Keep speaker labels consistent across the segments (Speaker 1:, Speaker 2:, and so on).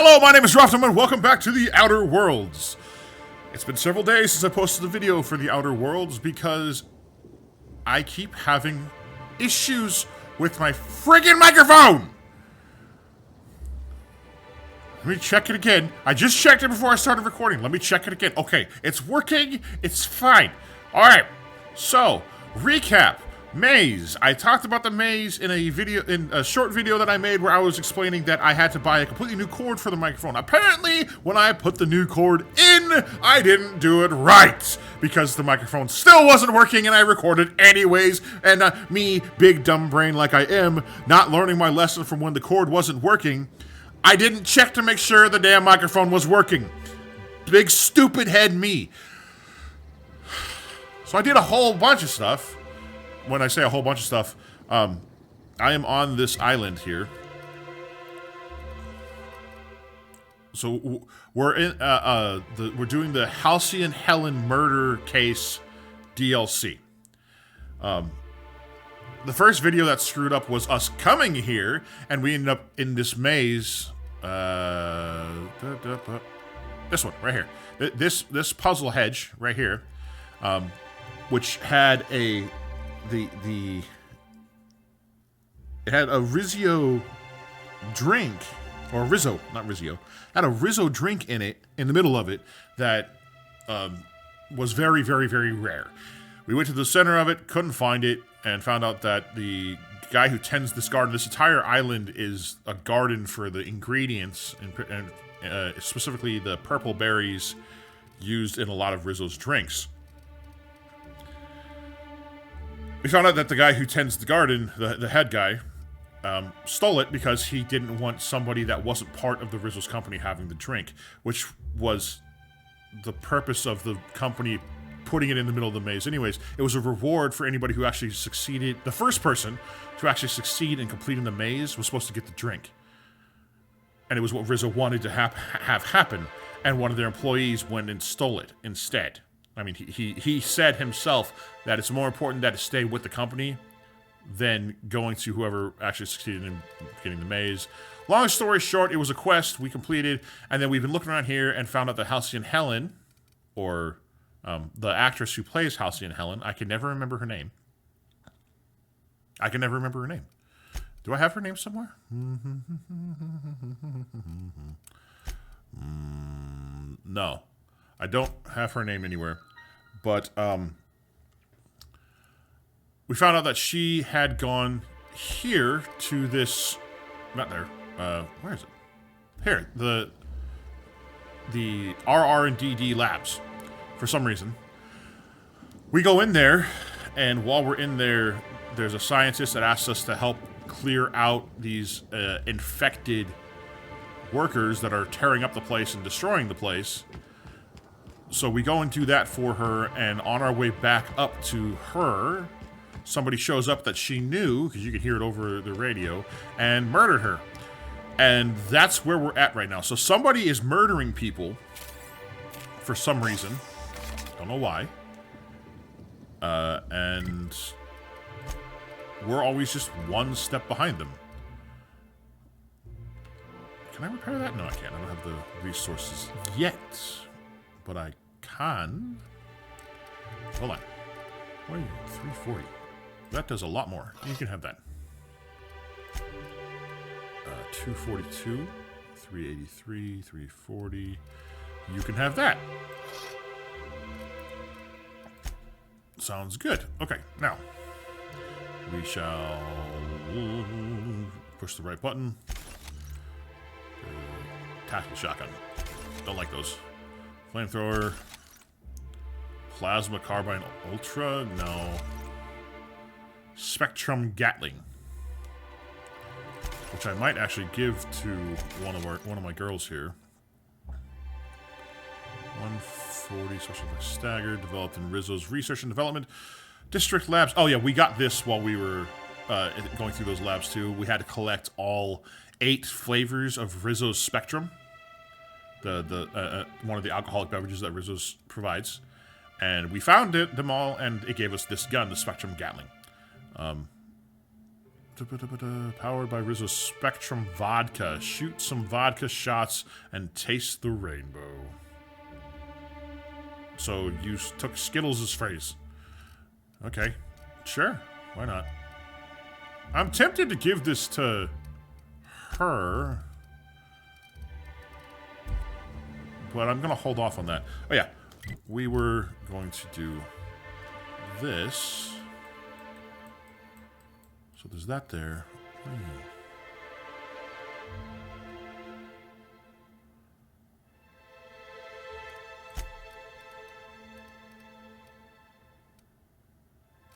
Speaker 1: Hello, my name is Roftum, and welcome back to the Outer Worlds. It's been several days since I posted a video for the Outer Worlds because I keep having issues with my friggin' microphone! Let me check it again. I just checked it before I started recording. Let me check it again. Okay, it's working. It's fine. Alright, so, recap. Maze. I talked about the maze in a short video that I made where I was explaining that I had to buy a completely new cord for the microphone. Apparently, when I put the new cord in, I didn't do it right because the microphone still wasn't working and I recorded anyways. And me, big dumb brain like I am, not learning my lesson from when the cord wasn't working, I didn't check to make sure the damn microphone was working. Big stupid head me. So I did a whole bunch of stuff. When I say a whole bunch of stuff, I am on this island here. So we're in we're doing the Halcyon Helen murder case DLC. The first video that screwed up was us coming here, and we ended up in this maze. This one right here. This puzzle hedge right here, which had it had a Rizzo drink, or Rizzo, not Rizzo, had a Rizzo drink in it, in the middle of it, that was very, very, very rare. We went to the center of it, couldn't find it, and found out that the guy who tends this garden, this entire island is a garden for the ingredients, and specifically the purple berries used in a lot of Rizzo's drinks. We found out that the guy who tends the garden, the head guy, stole it because he didn't want somebody that wasn't part of the Rizzo's company having the drink, which was the purpose of the company putting it in the middle of the maze. Anyways, it was a reward for anybody who actually succeeded. The first person to actually succeed in completing the maze was supposed to get the drink. And it was what Rizzo wanted to have happen, and one of their employees went and stole it instead. I mean, he said himself that it's more important that it stay with the company than going to whoever actually succeeded in getting the maze. Long story short, it was a quest we completed, and then we've been looking around here and found out that Halcyon Helen, or the actress who plays Halcyon Helen, I can never remember her name. Do I have her name somewhere? No. I don't have her name anywhere, but we found out that she had gone here to this, not there, where is it? Here, the RR&DD labs, for some reason. We go in there, and while we're in there, there's a scientist that asks us to help clear out these infected workers that are tearing up the place and destroying the place. So we go and do that for her, and on our way back up to her, somebody shows up that she knew, because you could hear it over the radio, and murdered her. And that's where we're at right now. So somebody is murdering people for some reason. Don't know why. And we're always just one step behind them. Can I repair that? No, I can't. I don't have the resources yet. But I can. Hold on. Wait, 340. That does a lot more. You can have that. 242, 383, 340. You can have that. Sounds good. Okay, now we shall push the right button. Tactical shotgun. Don't like those. Flamethrower. Plasma carbine ultra? No. Spectrum Gatling. Which I might actually give to one of my girls here. 140 special effects staggered, developed in Rizzo's research and development district labs. Oh yeah, we got this while we were going through those labs too. We had to collect all 8 flavors of Rizzo's Spectrum. One of the alcoholic beverages that Rizzo's provides. And we found them all, and it gave us this gun, the Spectrum Gatling. Powered by Rizzo's Spectrum Vodka. Shoot some vodka shots and taste the rainbow. So you took Skittles' phrase. Okay. Sure. Why not? I'm tempted to give this to her. But I'm going to hold off on that. Oh, yeah. We were going to do this. So there's that there.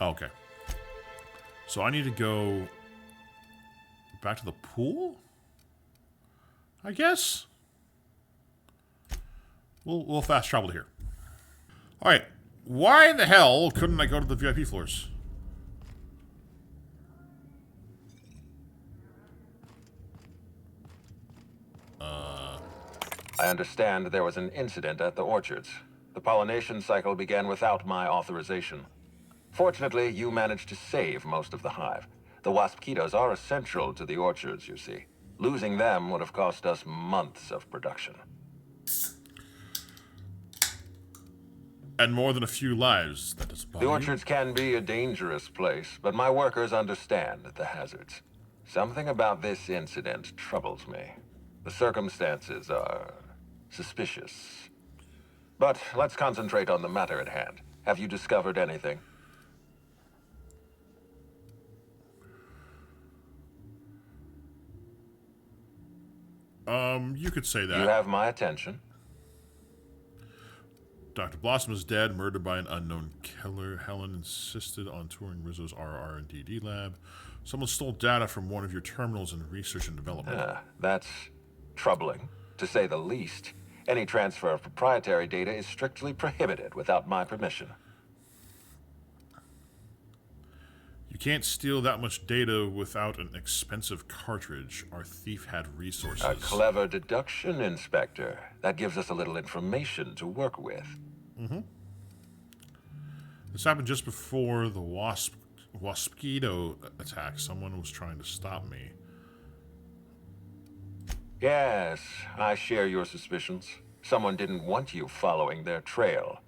Speaker 1: Okay. So I need to go back to the pool? I guess? We'll fast travel here. Alright. Why the hell couldn't I go to the VIP floors?
Speaker 2: I understand there was an incident at the orchards. The pollination cycle began without my authorization. Fortunately, you managed to save most of the hive. The wasp-mosquitoes are essential to the orchards, you see. Losing them would have cost us months of production.
Speaker 1: And more than a few lives. That doesn't bother
Speaker 2: The
Speaker 1: you?
Speaker 2: orchards can be a dangerous place, but my workers understand the hazards. Something about this incident troubles me. The circumstances are suspicious. But let's concentrate on the matter at hand. Have you discovered anything?
Speaker 1: You could say that.
Speaker 2: You have my attention.
Speaker 1: Dr. Blossom is dead, murdered by an unknown killer. Helen insisted on touring Rizzo's RR&DD lab. Someone stole data from one of your terminals in research and development.
Speaker 2: That's troubling, to say the least. Any transfer of proprietary data is strictly prohibited without my permission.
Speaker 1: You can't steal that much data without an expensive cartridge. Our thief had resources.
Speaker 2: A clever deduction, Inspector. That gives us a little information to work with.
Speaker 1: Mm-hmm. This happened just before the wasp-mosquito attack. Someone was trying to stop me.
Speaker 2: Yes, I share your suspicions. Someone didn't want you following their trail.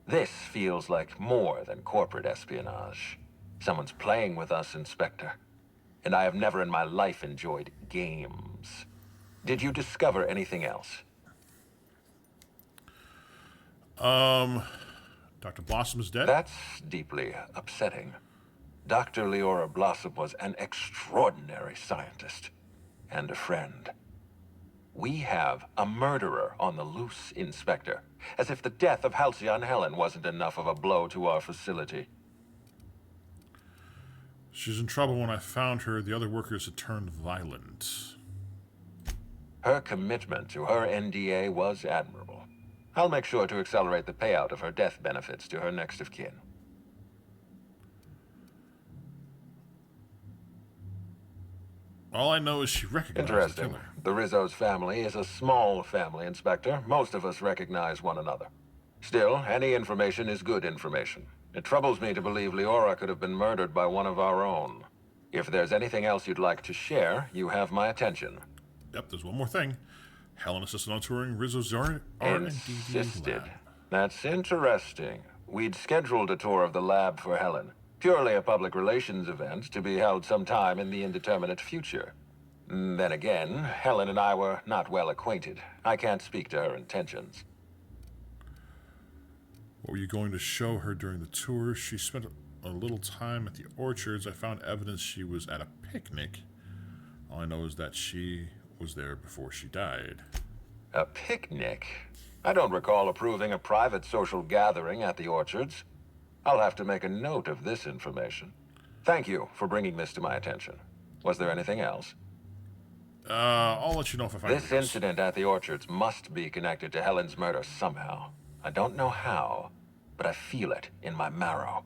Speaker 2: This feels like more than corporate espionage. Someone's playing with us, Inspector. And I have never in my life enjoyed games. Did you discover anything else?
Speaker 1: Dr. Blossom is dead?
Speaker 2: That's deeply upsetting. Dr. Leora Blossom was an extraordinary scientist and a friend. We have a murderer on the loose, Inspector. As if the death of Halcyon Helen wasn't enough of a blow to our facility.
Speaker 1: She's in trouble. When I found her, the other workers had turned violent.
Speaker 2: Her commitment to her NDA was admirable. I'll make sure to accelerate the payout of her death benefits to her next of kin.
Speaker 1: All I know is she recognized the
Speaker 2: Interesting.
Speaker 1: killer.
Speaker 2: The Rizzo's family is a small family, Inspector. Most of us recognize one another. Still, any information is good information. It troubles me to believe Leora could have been murdered by one of our own. If there's anything else you'd like to share, you have my attention.
Speaker 1: Yep, there's one more thing. Helen insisted on touring Rizzo's R&D
Speaker 2: Insisted.
Speaker 1: lab.
Speaker 2: That's interesting. We'd scheduled a tour of the lab for Helen. Purely a public relations event to be held sometime in the indeterminate future. Then again, Helen and I were not well acquainted. I can't speak to her intentions.
Speaker 1: What were you going to show her during the tour? She spent a little time at the orchards. I found evidence she was at a picnic. All I know is that she was there before she died.
Speaker 2: A picnic? I don't recall approving a private social gathering at the orchards. I'll have to make a note of this information. Thank you for bringing this to my attention. Was there anything else?
Speaker 1: I'll let you know if I find
Speaker 2: This incident at the orchards must be connected to Helen's murder somehow. I don't know how, but I feel it in my marrow.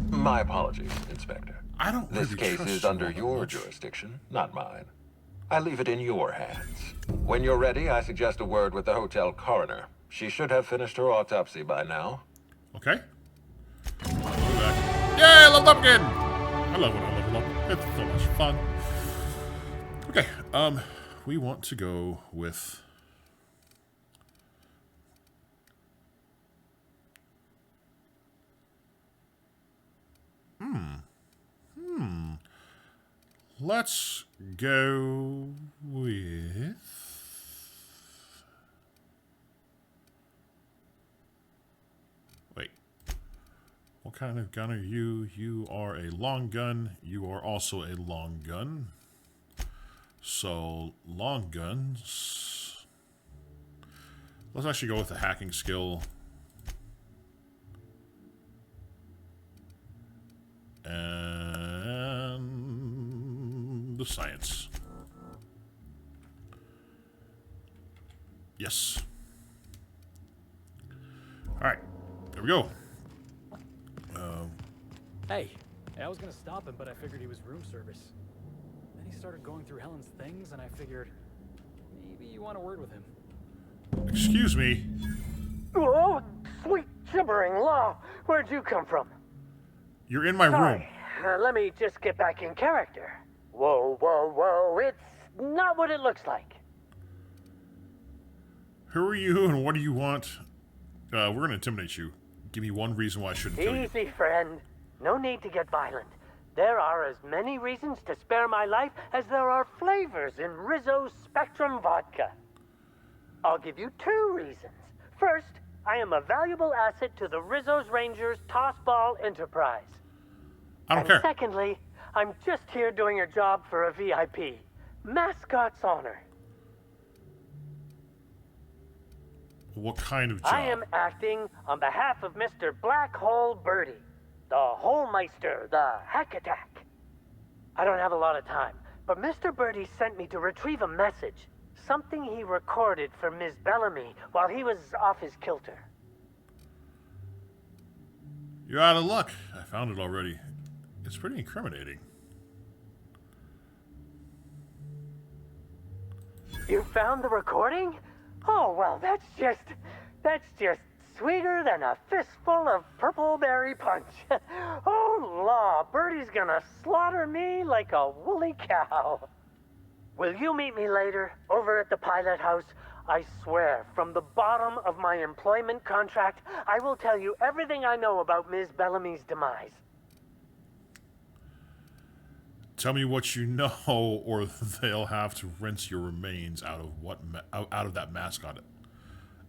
Speaker 2: My apologies, Inspector.
Speaker 1: I don't
Speaker 2: This
Speaker 1: really
Speaker 2: case
Speaker 1: trust
Speaker 2: is
Speaker 1: you
Speaker 2: under
Speaker 1: all that
Speaker 2: your
Speaker 1: much.
Speaker 2: jurisdiction, not mine. I leave it in your hands. When you're ready, I suggest a word with the hotel coroner. She should have finished her autopsy by now.
Speaker 1: Okay. I'll do that. Yay, I leveled up again! I love when I level up. It's so much fun. Okay, we want to go with... Let's go with... Wait. What kind of gun are you? You are a long gun. You are also a long gun. So, long guns... Let's actually go with the hacking skill. And... the science. Yes. Alright, there we go.
Speaker 3: Hey, I was gonna stop him, but I figured he was room service. Then he started going through Helen's things, and I figured maybe you want a word with him.
Speaker 1: Excuse me.
Speaker 4: Oh, sweet gibbering law. Where'd you come from?
Speaker 1: You're in my room.
Speaker 4: Let me just get back in character. Whoa, whoa, whoa. It's not what it looks like.
Speaker 1: Who are you and what do you want? We're gonna intimidate you. Give me one reason why I shouldn't kill you.
Speaker 4: Easy, friend. No need to get violent. There are as many reasons to spare my life as there are flavors in Rizzo's Spectrum vodka. I'll give you 2 reasons. First, I am a valuable asset to the Rizzo's Rangers Tossball Enterprise.
Speaker 1: I don't care.
Speaker 4: Secondly, I'm just here doing a job for a VIP. Mascot's honor.
Speaker 1: What kind of job?
Speaker 4: I am acting on behalf of Mr. Black Hole Birdie, the Holmeister, the Hack Attack. I don't have a lot of time, but Mr. Birdie sent me to retrieve a message. Something he recorded for Ms. Bellamy while he was off his kilter.
Speaker 1: You're out of luck. I found it already. It's pretty incriminating.
Speaker 4: You found the recording? Oh, well, that's just sweeter than a fistful of purple berry punch. Oh, law, Birdie's gonna slaughter me like a woolly cow. Will you meet me later, over at the pilot house? I swear, from the bottom of my employment contract, I will tell you everything I know about Ms. Bellamy's demise.
Speaker 1: Tell me what you know, or they'll have to rinse your remains out of that mascot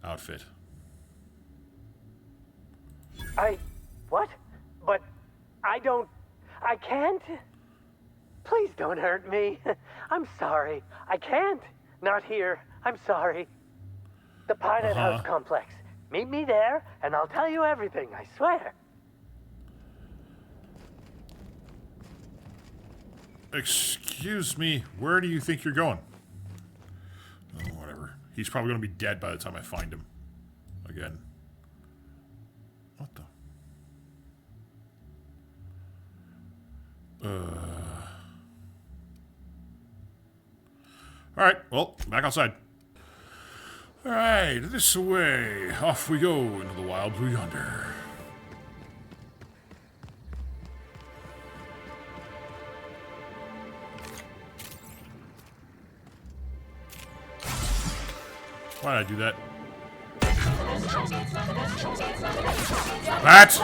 Speaker 1: outfit.
Speaker 4: What? But I can't? Please don't hurt me. I'm sorry. I can't. Not here. I'm sorry. The Pilot House complex. Meet me there, and I'll tell you everything, I swear.
Speaker 1: Excuse me, where do you think you're going? Oh, whatever. He's probably going to be dead by the time I find him. Again. What the? Alright, well, back outside. Alright, this way. Off we go into the wild blue yonder. Why did I do that? That!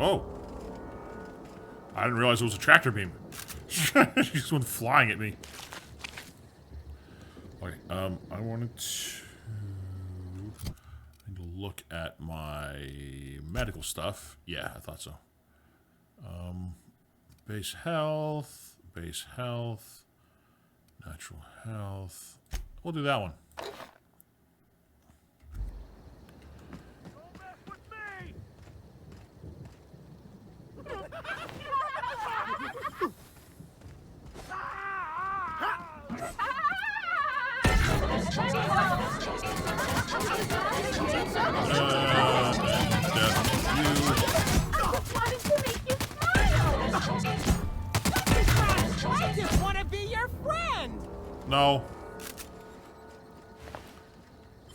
Speaker 1: Oh. I didn't realize it was a tractor beam. She just went flying at me. Okay, I wanted to look at my medical stuff. Yeah, I thought so. Base health, natural health. We'll do that one.
Speaker 5: I just want to be your friend.
Speaker 1: No.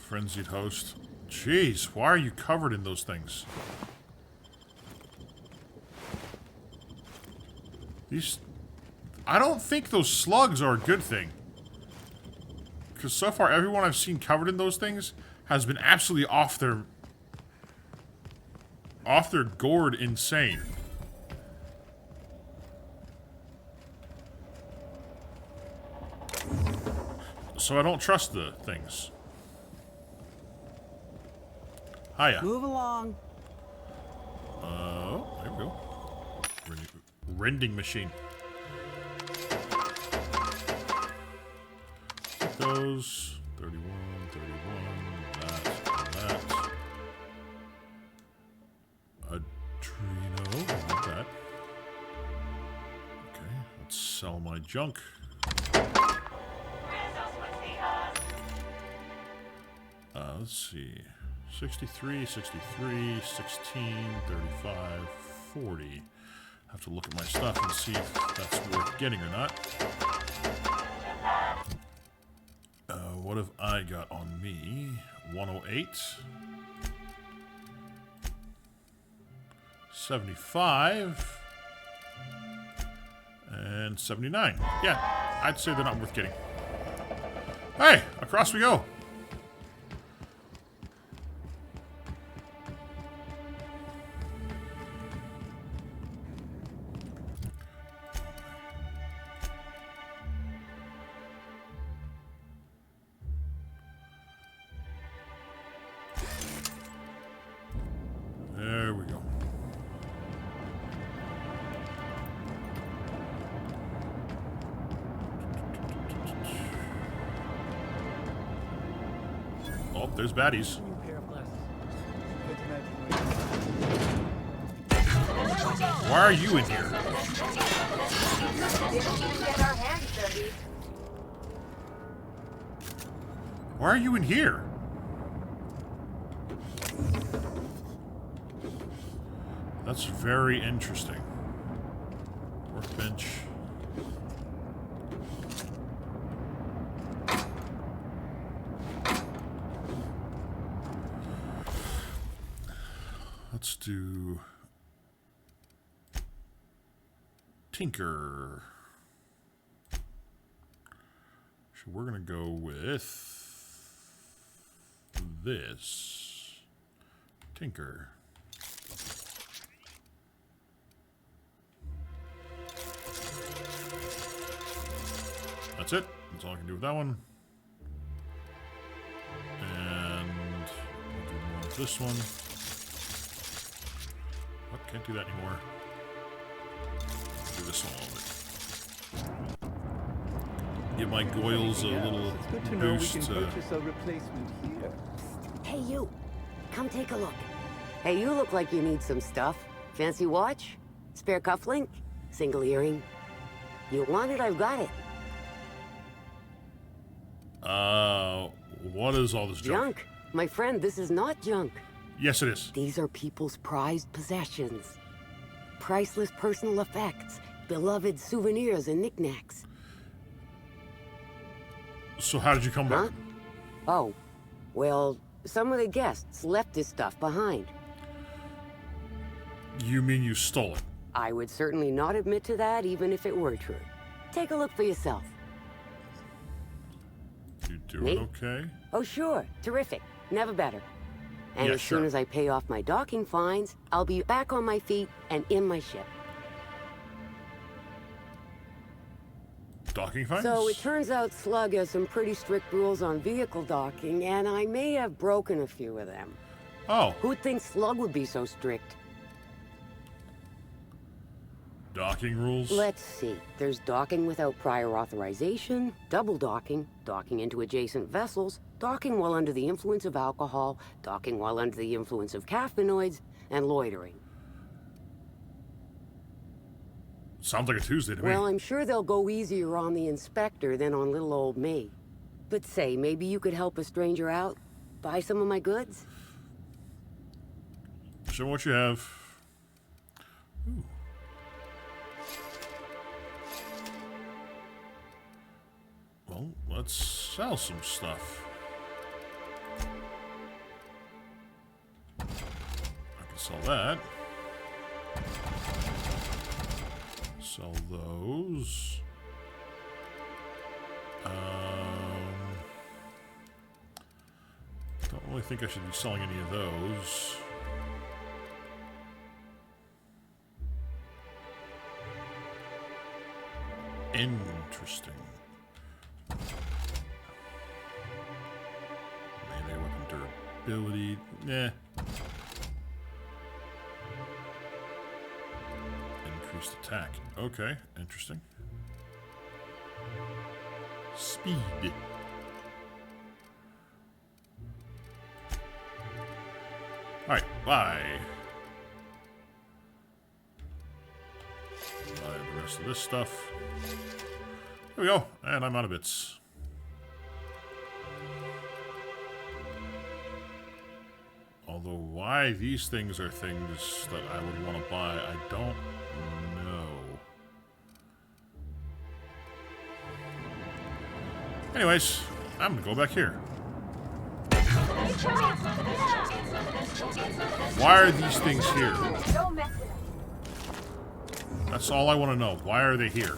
Speaker 1: Frenzied host. Jeez, why are you covered in those things? These... I don't think those slugs are a good thing. Because so far, everyone I've seen covered in those things has been absolutely off their gourd insane. So I don't trust the things. Hiya.
Speaker 5: Move along.
Speaker 1: Oh, there we go. Rending machine. Those 31, 31, that. Adreno, not that. Okay, let's sell my junk. Let's see. 63, 63, 16, 35, 40. Have to look at my stuff and see if that's worth getting or not. What have I got on me? 108. 75. And 79. Yeah, I'd say they're not worth getting. Hey, across we go. There we go. Oh, there's baddies.
Speaker 3: New pair of glasses.
Speaker 1: Why are you in here? Why are you in here? That's very interesting. Workbench. Let's do Tinker. So we're gonna go with this. Tinker. That's it. That's all I can do with that one. And we'll do more of this one. Oh, can't do that anymore. Do this one a little bit. Give my goils a little
Speaker 5: It's good to know we
Speaker 1: boost.
Speaker 5: can purchase a replacement here.
Speaker 6: Hey, you. Come take a look. Hey, you look like you need some stuff. Fancy watch? Spare cufflink? Single earring? You want it? I've got it.
Speaker 1: What is all this junk?
Speaker 6: Junk? My friend, this is not junk.
Speaker 1: Yes, it is.
Speaker 6: These are people's prized possessions. Priceless personal effects. Beloved souvenirs and knickknacks.
Speaker 1: So how did you come
Speaker 6: Huh?
Speaker 1: back?
Speaker 6: Oh, well, some of the guests left this stuff behind.
Speaker 1: You mean you stole it?
Speaker 6: I would certainly not admit to that, even if it were true. Take a look for yourself.
Speaker 1: You doing
Speaker 6: Me?
Speaker 1: okay?
Speaker 6: Oh, sure. Terrific. Never better. And
Speaker 1: Yeah,
Speaker 6: as soon
Speaker 1: sure.
Speaker 6: as I pay off my docking fines, I'll be back on my feet and in my ship.
Speaker 1: Docking fines?
Speaker 6: So it turns out Slug has some pretty strict rules on vehicle docking, and I may have broken a few of them.
Speaker 1: Oh,
Speaker 6: Who'd think Slug would be so strict?
Speaker 1: docking rules?
Speaker 6: Let's see. There's docking without prior authorization, double docking, docking into adjacent vessels, docking while under the influence of alcohol, docking while under the influence of caffeinoids, and loitering.
Speaker 1: Sounds like a Tuesday to me.
Speaker 6: Well, I'm sure they'll go easier on the inspector than on little old me. But say, maybe you could help a stranger out? Buy some of my goods?
Speaker 1: Show what you have. Ooh. Well, let's sell some stuff. Sell that. Sell those. Don't really think I should be selling any of those. Interesting. Melee weapon durability. Nah. Increased attack. Okay, interesting. Speed. Alright, buy. Buy the rest of this stuff. There we go, and I'm out of bits. Although why these things are things that I would want to buy, I don't know. Anyways, I'm gonna go back here. Why are these things here? That's all I want to know. Why are they here?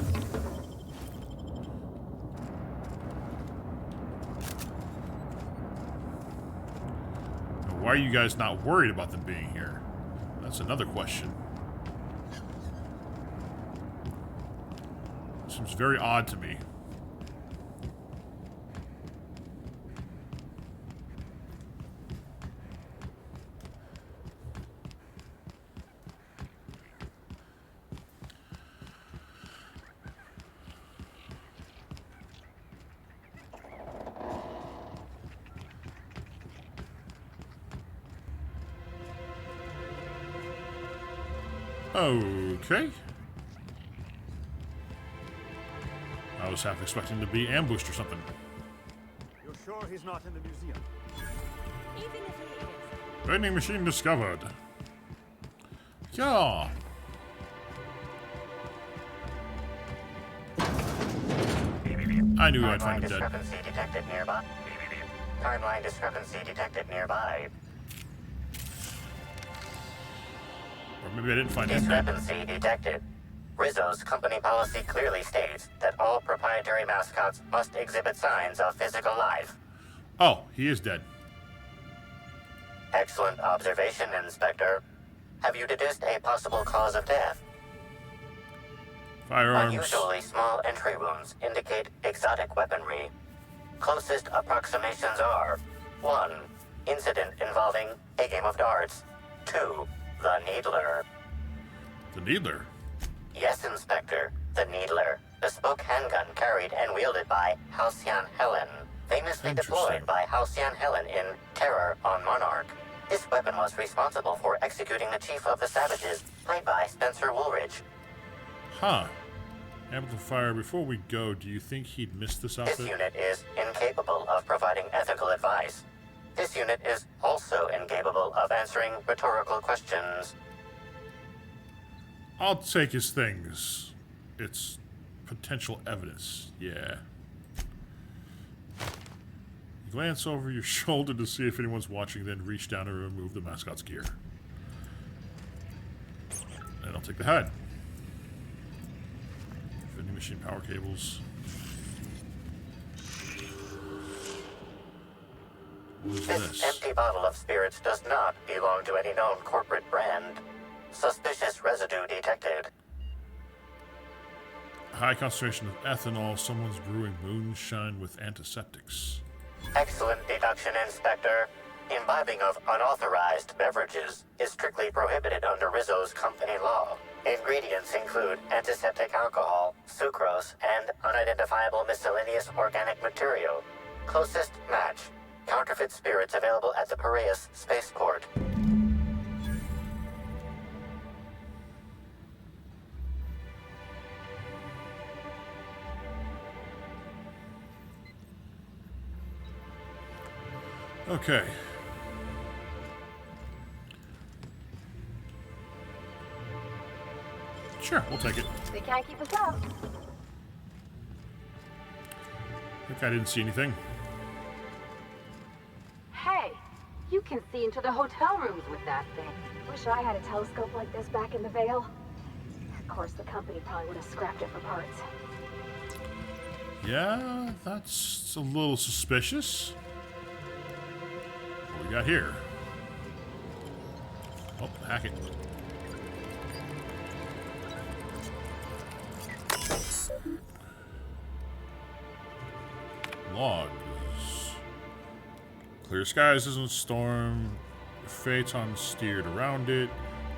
Speaker 1: Why are you guys not worried about them being here? That's another question. Seems very odd to me. Okay. I was half expecting to be ambushed or something.
Speaker 7: You're sure he's not in the museum?
Speaker 8: Even if he is.
Speaker 1: Vending machine discovered. Yeah. I knew I'd find him dead.
Speaker 9: Discrepancy detected nearby. Timeline discrepancy detected nearby.
Speaker 1: Or maybe I didn't find him dead.
Speaker 9: Discrepancy detected. Rizzo's company policy clearly states that all proprietary mascots must exhibit signs of physical life.
Speaker 1: Oh, he is dead.
Speaker 9: Excellent observation, Inspector. Have you deduced a possible cause of death?
Speaker 1: Firearms.
Speaker 9: Unusually small entry wounds indicate exotic weaponry. Closest approximations are 1. Incident involving a game of darts. 2. The Needler.
Speaker 1: The Needler.
Speaker 9: Yes, Inspector. The Needler. Bespoke handgun carried and wielded by Halcyon Helen. Famously deployed by Halcyon Helen in Terror on Monarch. This weapon was responsible for executing the Chief of the Savages, played by Spencer Woolridge.
Speaker 1: Huh. Amplifier, before we go, do you think he'd miss this outfit?
Speaker 9: This unit is incapable of providing ethical advice. This unit is also incapable of answering rhetorical questions.
Speaker 1: I'll take his things. It's potential evidence. Yeah. Glance over your shoulder to see if anyone's watching, then reach down and remove the mascot's gear. And I'll take the HUD. Vending machine power cables. What is
Speaker 9: This empty bottle of spirits does not belong to any known corporate brand. Suspicious residue detected.
Speaker 1: High concentration of ethanol. Someone's brewing moonshine with antiseptics.
Speaker 9: Excellent deduction, Inspector. Imbibing of unauthorized beverages is strictly prohibited under Rizzo's company law. Ingredients include antiseptic alcohol, sucrose, and unidentifiable miscellaneous organic material. Closest match. Counterfeit spirits available at the Piraeus spaceport.
Speaker 1: Okay. Sure, we'll take it.
Speaker 8: They can't keep us out.
Speaker 1: I think I didn't see anything.
Speaker 8: Hey, You can see into the hotel rooms with that thing.
Speaker 10: Wish I had a telescope like this back in the Vale. Of course, the company probably would have scrapped it for parts.
Speaker 1: Yeah, that's a little suspicious. What we got here? Oh, hack it. Logs. Clear skies isn't a storm. Phaeton steered around it.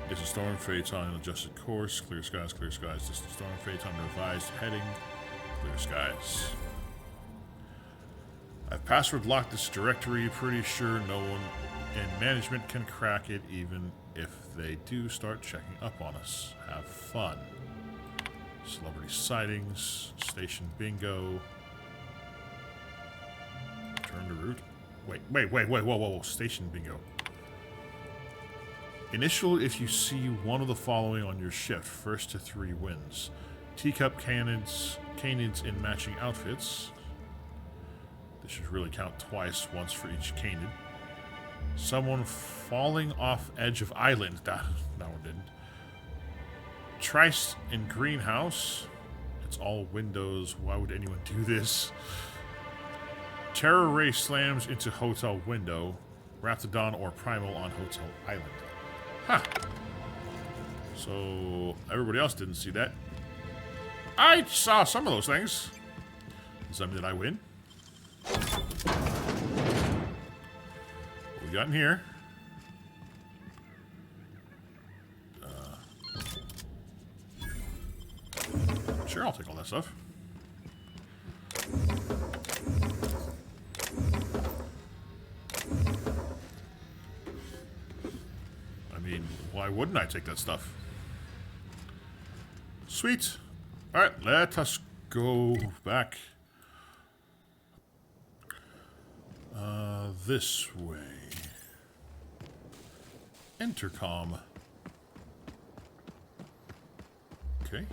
Speaker 1: It's a storm. Phaeton adjusted course. Clear skies, this is a storm. Phaeton revised heading. Clear skies. I've password locked this directory. Pretty sure no one in management can crack it, even if they do start checking up on us. Have fun. Celebrity sightings. Station bingo. Turn to route. Wait, whoa. Station bingo. Initial if you see one of the following on your shift. First to 3 wins. Teacup canids in matching outfits. This should really count twice, once for each canid. Someone falling off edge of island. That one didn't. Trice in greenhouse. It's all windows. Why would anyone do this? Terror ray slams into hotel window. Raptidon or Primal on hotel island. Huh. So everybody else didn't see that. I saw some of those things. Does that mean that I win? What we got in here? Sure, I'll take all that stuff. I mean, why wouldn't I take that stuff? Sweet. Alright, let us go back. This way. Intercom. Okay.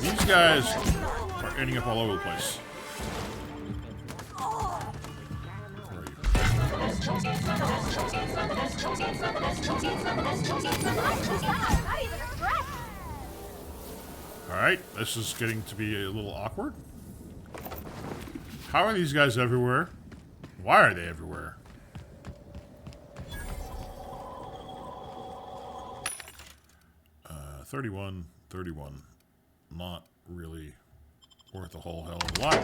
Speaker 1: These guys are ending up all over the place. Where are you? Alright, this is getting to be a little awkward. How are these guys everywhere? Why are they everywhere? 31. Not really worth a whole hell of a lot.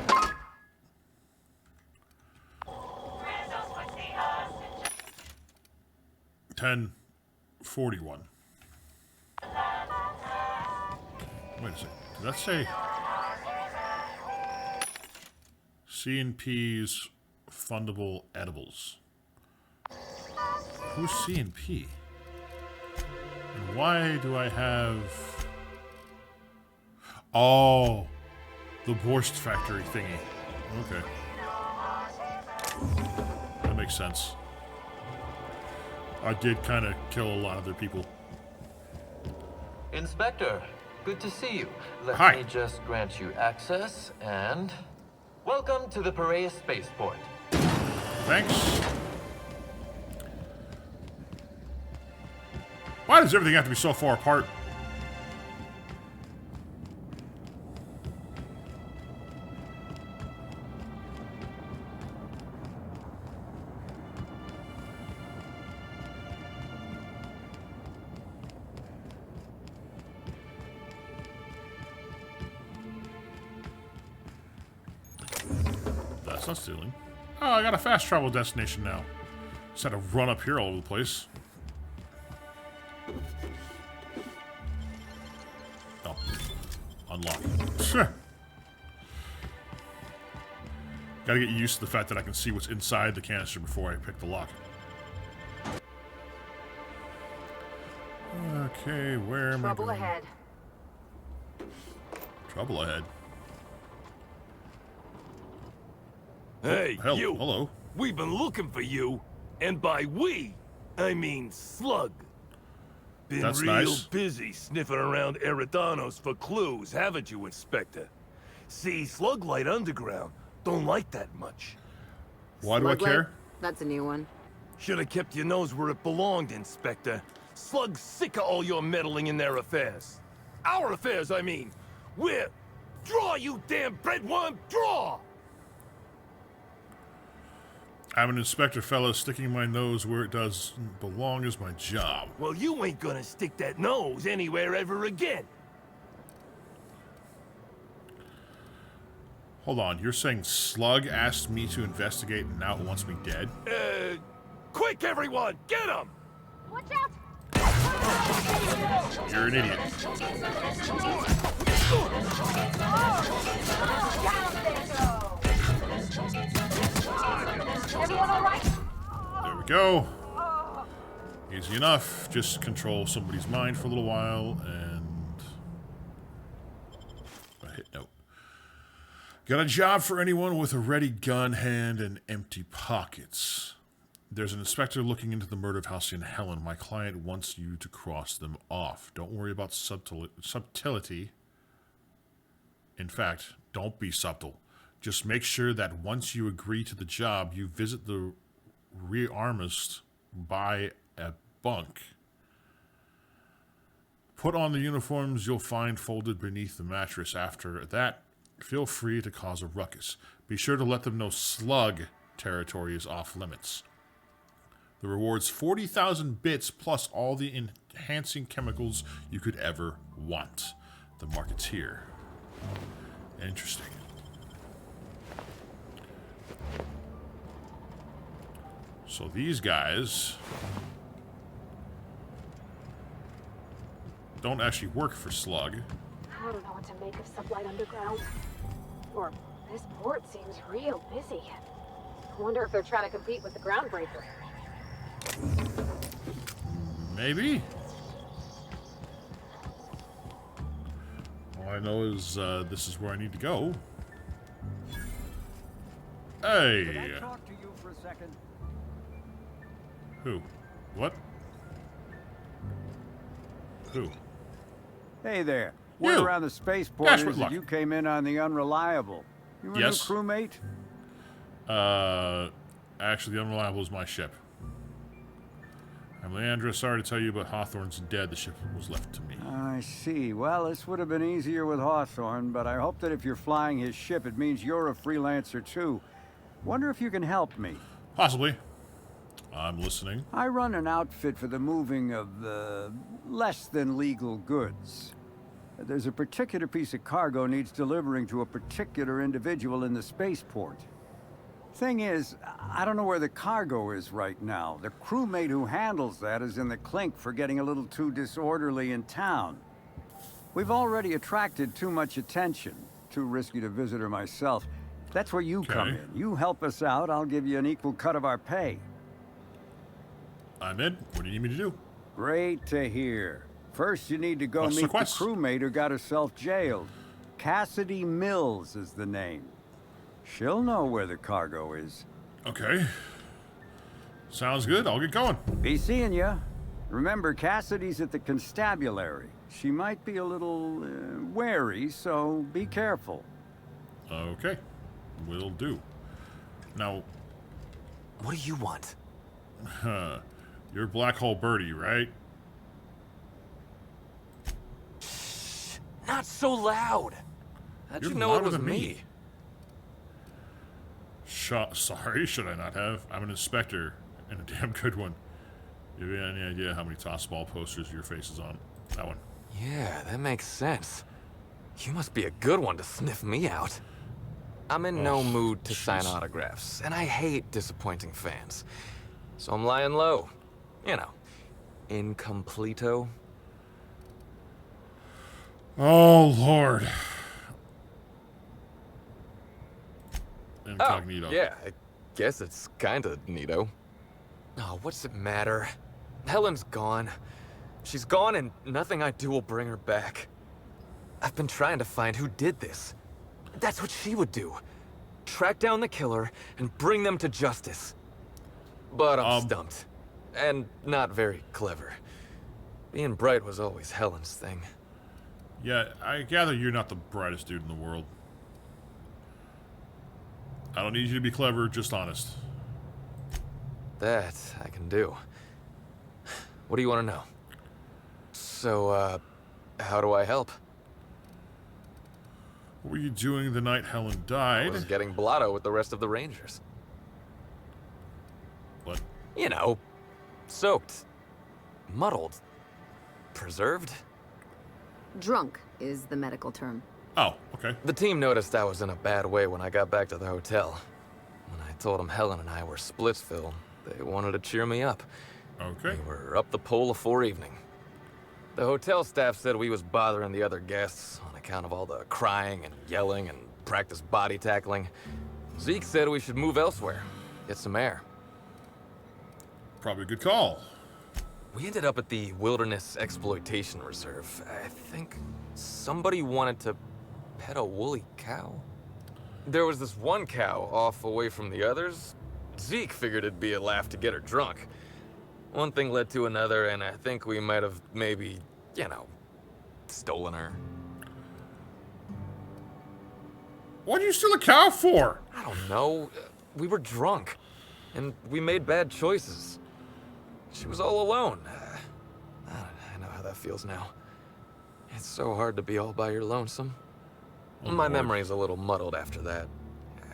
Speaker 1: $10.41. Wait a second. Did that say C&P's fundable edibles? Who's C&P? And why do I have... Oh, the Borscht Factory thingy. Okay. That makes sense. I did kind of kill a lot of their people.
Speaker 2: Inspector, good to see you. Let
Speaker 1: Hi.
Speaker 2: me just grant you access and... Welcome to the Piraeus Spaceport.
Speaker 1: Thanks. Why does everything have to be so far apart? That's not stealing. Oh, I got a fast travel destination now. Just had to run up here all over the place. Oh. Unlock. Gotta get used to the fact that I can see what's inside the canister before I pick the lock. Okay, where am I going?
Speaker 8: Trouble ahead.
Speaker 1: Trouble ahead.
Speaker 11: Hey,
Speaker 1: Hell,
Speaker 11: you!
Speaker 1: hello.
Speaker 11: We've been looking for you, and by we, I mean Slug. Been
Speaker 1: That's
Speaker 11: real
Speaker 1: nice.
Speaker 11: busy sniffing around Eridanos for clues, haven't you, Inspector? See, Slug light underground, don't like that much.
Speaker 1: Why do I care?
Speaker 6: That's a new one.
Speaker 11: Should have kept your nose where it belonged, Inspector. Slug's sick of all your meddling in their affairs. Our affairs, I mean. We're... Draw, you damn breadworm, draw!
Speaker 1: I'm an inspector, fella. Sticking my nose where it doesn't belong is my job.
Speaker 11: Well, you ain't gonna stick that nose anywhere ever again.
Speaker 1: Hold on, you're saying Slug asked me to investigate and now it wants me dead?
Speaker 11: Quick, everyone, get him!
Speaker 10: Watch out!
Speaker 1: You're an idiot.
Speaker 10: Everyone all right?
Speaker 1: There we go. Easy enough. Just control somebody's mind for a little while and a hit note. Got a job for anyone with a ready gun hand and empty pockets. There's an inspector looking into the murder of Halcyon and Helen. My client wants you to cross them off. Don't worry about subtlety. In fact, don't be subtle. Just make sure that once you agree to the job, you visit the rearmist by a bunk. Put on the uniforms you'll find folded beneath the mattress. After that, feel free to cause a ruckus. Be sure to let them know Slug territory is off limits. The reward's 40,000 bits plus all the enhancing chemicals you could ever want. The market's here. Interesting. So these guys don't actually work for Slug.
Speaker 10: I don't know what to make of Sublight Underground. Or this port seems real busy. I wonder if they're trying to compete with the Groundbreaker.
Speaker 1: Maybe. All I know is this is where I need to go. Hey.
Speaker 7: Can I talk to you for a second?
Speaker 1: Who? What? Who?
Speaker 7: Hey there.
Speaker 1: You.
Speaker 7: Word around the spaceport
Speaker 1: Dash
Speaker 7: is
Speaker 1: with
Speaker 7: that
Speaker 1: luck.
Speaker 7: you came in on the Unreliable. You a
Speaker 1: Yes.
Speaker 7: new crewmate?
Speaker 1: Actually, the Unreliable is my ship. I'm Leandra. Sorry to tell you, but Hawthorne's dead. The ship was left to me.
Speaker 7: I see. Well, this would have been easier with Hawthorne, but I hope that if you're flying his ship, it means you're a freelancer too. Wonder if you can help me.
Speaker 1: Possibly. I'm listening.
Speaker 7: I run an outfit for the moving of less than legal goods. There's a particular piece of cargo needs delivering to a particular individual in the spaceport. Thing is, I don't know where the cargo is right now. The crewmate who handles that is in the clink for getting a little too disorderly in town. We've already attracted too much attention. Too risky to visit her myself. That's where you come in. You help us out, I'll give you an equal cut of our pay.
Speaker 1: I'm in. What do you need me to do?
Speaker 7: Great to hear. First, you need to go
Speaker 1: What's the
Speaker 7: meet the
Speaker 1: quest?
Speaker 7: crewmate who got herself jailed. Cassidy Mills is the name. She'll know where the cargo is.
Speaker 1: Okay. Sounds good. I'll get going.
Speaker 7: Be seeing ya. Remember, Cassidy's at the constabulary. She might be a little wary, so be careful.
Speaker 1: Okay. Will do. Now,
Speaker 12: What do you want?
Speaker 1: you're Black Hole Birdie, right?
Speaker 12: Not so loud. How'd
Speaker 1: You're
Speaker 12: you know it
Speaker 1: louder
Speaker 12: was
Speaker 1: than
Speaker 12: me?
Speaker 1: Sorry, should I not have? I'm an inspector, and a damn good one. Do you have any idea how many toss-ball posters your face is on? That one.
Speaker 12: Yeah, that makes sense. You must be a good one to sniff me out. I'm in no mood to sign autographs, and I hate disappointing fans. So I'm lying low. You know, incompleto.
Speaker 1: Oh, Lord. Incognito.
Speaker 12: Oh, yeah, I guess it's kinda neato. Oh, what's it matter? Helen's gone. She's gone and nothing I do will bring her back. I've been trying to find who did this. That's what she would do. Track down the killer and bring them to justice. But I'm stumped. And not very clever. Being bright was always Helen's thing.
Speaker 1: Yeah, I gather you're not the brightest dude in the world. I don't need you to be clever, just honest.
Speaker 12: That I can do. What do you want to know? So, how do I help?
Speaker 1: What were you doing the night Helen
Speaker 12: I
Speaker 1: died?
Speaker 12: was getting blotto with the rest of the Rangers.
Speaker 1: What?
Speaker 12: You know, soaked, muddled, preserved.
Speaker 13: Drunk is the medical term.
Speaker 1: Oh, okay.
Speaker 12: The team noticed I was in a bad way when I got back to the hotel. When I told them Helen and I were Splitsville, they wanted to cheer me up.
Speaker 1: Okay.
Speaker 12: We were up the pole afore evening. The hotel staff said we was bothering the other guests on account of all the crying and yelling and practice body tackling. Zeke said we should move elsewhere, get some air.
Speaker 1: Probably a good call.
Speaker 12: We ended up at the Wilderness Exploitation Reserve. I think somebody wanted to pet a woolly cow. There was this one cow off away from the others. Zeke figured it'd be a laugh to get her drunk. One thing led to another, and I think we might have maybe, you know, stolen her.
Speaker 1: What did you steal a cow for?
Speaker 12: I don't know. We were drunk, and we made bad choices. She was all alone. I know how that feels now. It's so hard to be all by your lonesome. My memory's a little muddled after that.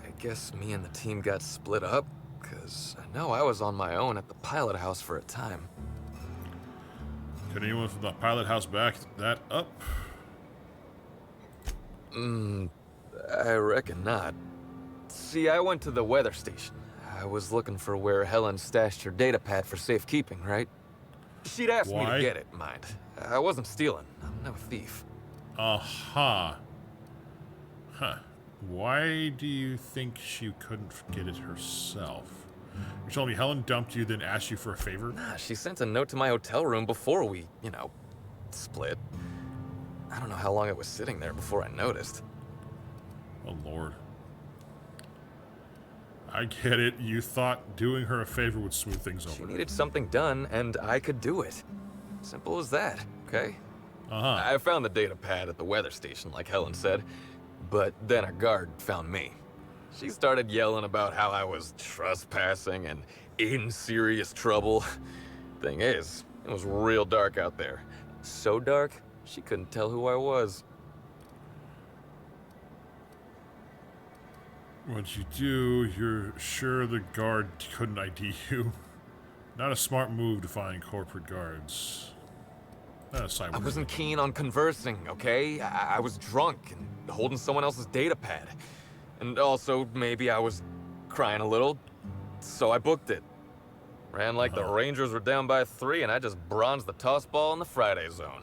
Speaker 12: I guess me and the team got split up, because I know I was on my own at the pilot house for a time.
Speaker 1: Can anyone from the pilot house back that up?
Speaker 12: I reckon not. See, I went to the weather station. I was looking for where Helen stashed her data pad for safekeeping, right? She'd asked me to get it, mind. I wasn't stealing. I'm no thief.
Speaker 1: Uh-huh. Huh. Why do you think she couldn't get it herself? You told me Helen dumped you, then asked you for a favor?
Speaker 12: Nah, she sent a note to my hotel room before we, you know, split. I don't know how long it was sitting there before I noticed.
Speaker 1: Oh, Lord. I get it. You thought doing her a favor would smooth things over.
Speaker 12: She needed something done, and I could do it. Simple as that, okay?
Speaker 1: Uh-huh.
Speaker 12: I found the data pad at the weather station, like Helen said, but then a guard found me. She started yelling about how I was trespassing and in serious trouble. Thing is, it was real dark out there. So dark, she couldn't tell who I was.
Speaker 1: What'd you do? You're sure the guard couldn't ID you? Not a smart move to find corporate guards. Not a cyber.
Speaker 12: I wasn't keen on conversing, okay? I was drunk and holding someone else's data pad. And also, maybe I was crying a little, so I booked it. Ran like the Rangers were down by 3, and I just bronzed the toss ball in the Friday zone.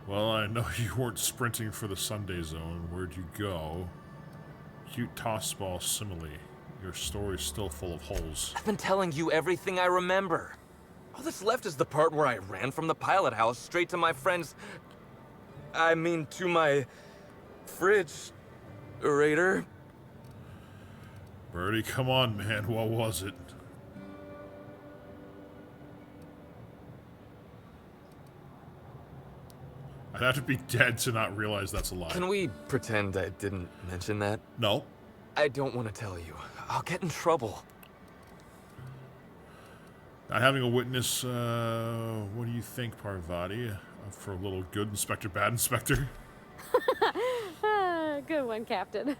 Speaker 1: Well, I know you weren't sprinting for the Sunday zone. Where'd you go? Cute toss ball simile. Your story's still full of holes.
Speaker 12: I've been telling you everything I remember. All that's left is the part where I ran from the pilot house straight to my friend's... I mean, to my... fridge-rator.
Speaker 1: Birdie, come on, man. What was it? I'd have to be dead to not realize that's a lie.
Speaker 12: Can we pretend I didn't mention that?
Speaker 1: No.
Speaker 12: I don't want to tell you. I'll get in trouble.
Speaker 1: Not having a witness, what do you think, Parvati? For a little good inspector, bad inspector?
Speaker 10: Good one, Captain.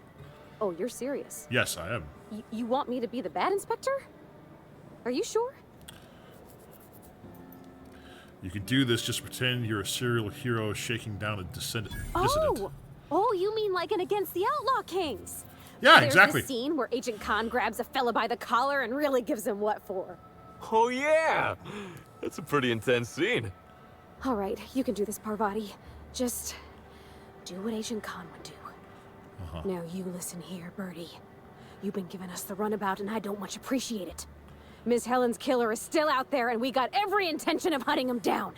Speaker 10: Oh, you're serious?
Speaker 1: Yes, I am.
Speaker 10: You want me to be the bad inspector? Are you sure?
Speaker 1: You can do this, just pretend you're a serial hero shaking down a dissident.
Speaker 10: Oh, you mean like an Against the Outlaw Kings?
Speaker 1: Yeah,
Speaker 10: There's
Speaker 1: exactly.
Speaker 10: There's the scene where Agent Khan grabs a fella by the collar and really gives him what for.
Speaker 12: Oh, yeah! That's a pretty intense scene.
Speaker 10: All right, you can do this, Parvati. Just do what Agent Khan would do. Now you listen here, Birdie. You've been giving us the runabout and I don't much appreciate it. Miss Helen's killer is still out there and we got every intention of hunting him down.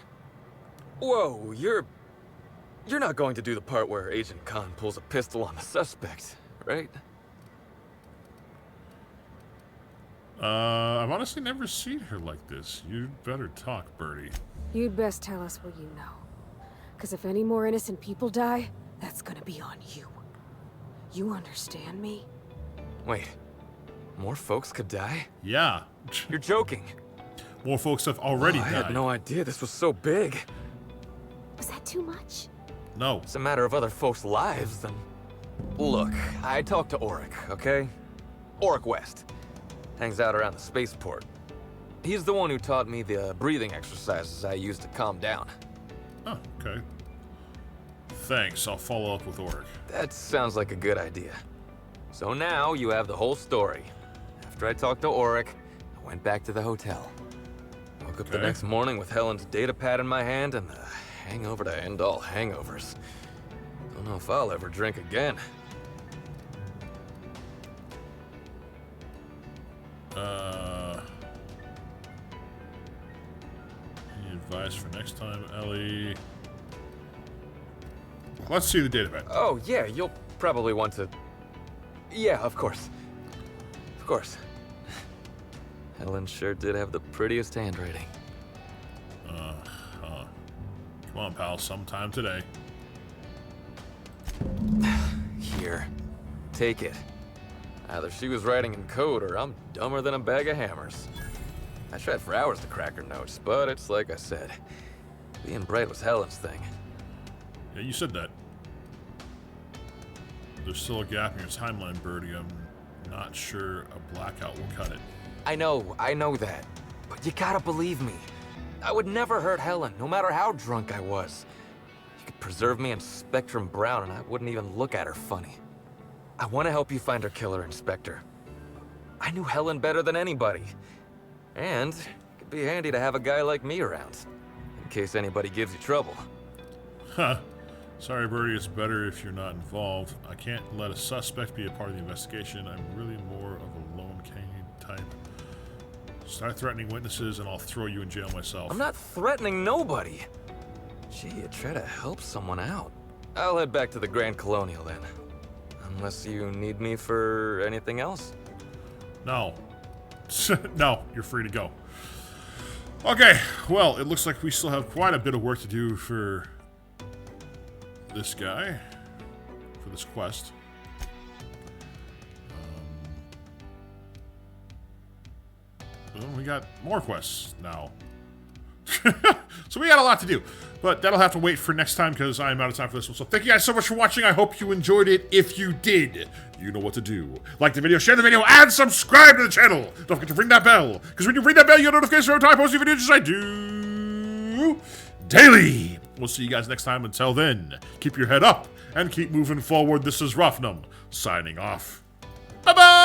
Speaker 12: Whoa, you're not going to do the part where Agent Khan pulls a pistol on the suspect, right?
Speaker 1: I've honestly never seen her like this. You'd better talk, Birdie.
Speaker 10: You'd best tell us what you know. Because if any more innocent people die, that's gonna be on you. You understand me?
Speaker 12: Wait, more folks could die?
Speaker 1: Yeah.
Speaker 12: You're joking.
Speaker 1: More folks have already
Speaker 12: I
Speaker 1: died.
Speaker 12: had no idea this was so big.
Speaker 10: Was that too much?
Speaker 1: No.
Speaker 12: It's a matter of other folks' lives than... Look, I talked to Auric, okay? Auric West. Hangs out around the spaceport. He's the one who taught me the breathing exercises I use to calm down.
Speaker 1: Oh, okay. Thanks, I'll follow up with Auric.
Speaker 12: That sounds like a good idea. So now you have the whole story. After I talked to Auric, I went back to the hotel. Woke up the next morning with Helen's data pad in my hand and the hangover to end all hangovers. Don't know if I'll ever drink again.
Speaker 1: Any advice for next time, Ellie? Let's see the data pad.
Speaker 12: Oh, yeah, you'll probably want to... Yeah, of course. Of course. Helen sure did have the prettiest handwriting.
Speaker 1: Come on, pal, sometime today.
Speaker 12: Here. Take it. Either she was writing in code or I'm dumber than a bag of hammers. I tried for hours to crack her notes, but it's like I said. Being bright was Helen's thing.
Speaker 1: Yeah, you said that. There's still a gap in your timeline, Birdie. I'm not sure a blackout will cut it.
Speaker 12: I know that. But you gotta believe me. I would never hurt Helen, no matter how drunk I was. You could preserve me in Spectrum Brown and I wouldn't even look at her funny. I want to help you find her killer, Inspector. I knew Helen better than anybody. And it could be handy to have a guy like me around, in case anybody gives you trouble.
Speaker 1: Huh. Sorry, Birdie, it's better if you're not involved. I can't let a suspect be a part of the investigation. I'm really more of a lone cane type. Start threatening witnesses and I'll throw you in jail myself.
Speaker 12: I'm not threatening nobody. Gee, you try to help someone out. I'll head back to the Grand Colonial then. Unless you need me for anything else?
Speaker 1: No. No, you're free to go. Okay, well, it looks like we still have quite a bit of work to do for this guy, for this quest. Well, we got more quests now. So we got a lot to do, but that'll have to wait for next time because I'm out of time for this one. So thank you guys so much for watching. I hope you enjoyed it. If you did, you know what to do. Like the video, share the video, and subscribe to the channel. Don't forget to ring that bell, because when you ring that bell, you'll get notifications every time I post new videos, as I do daily. We'll see you guys next time. Until then, keep your head up and keep moving forward. This is Ruffnum, signing off. Bye-bye!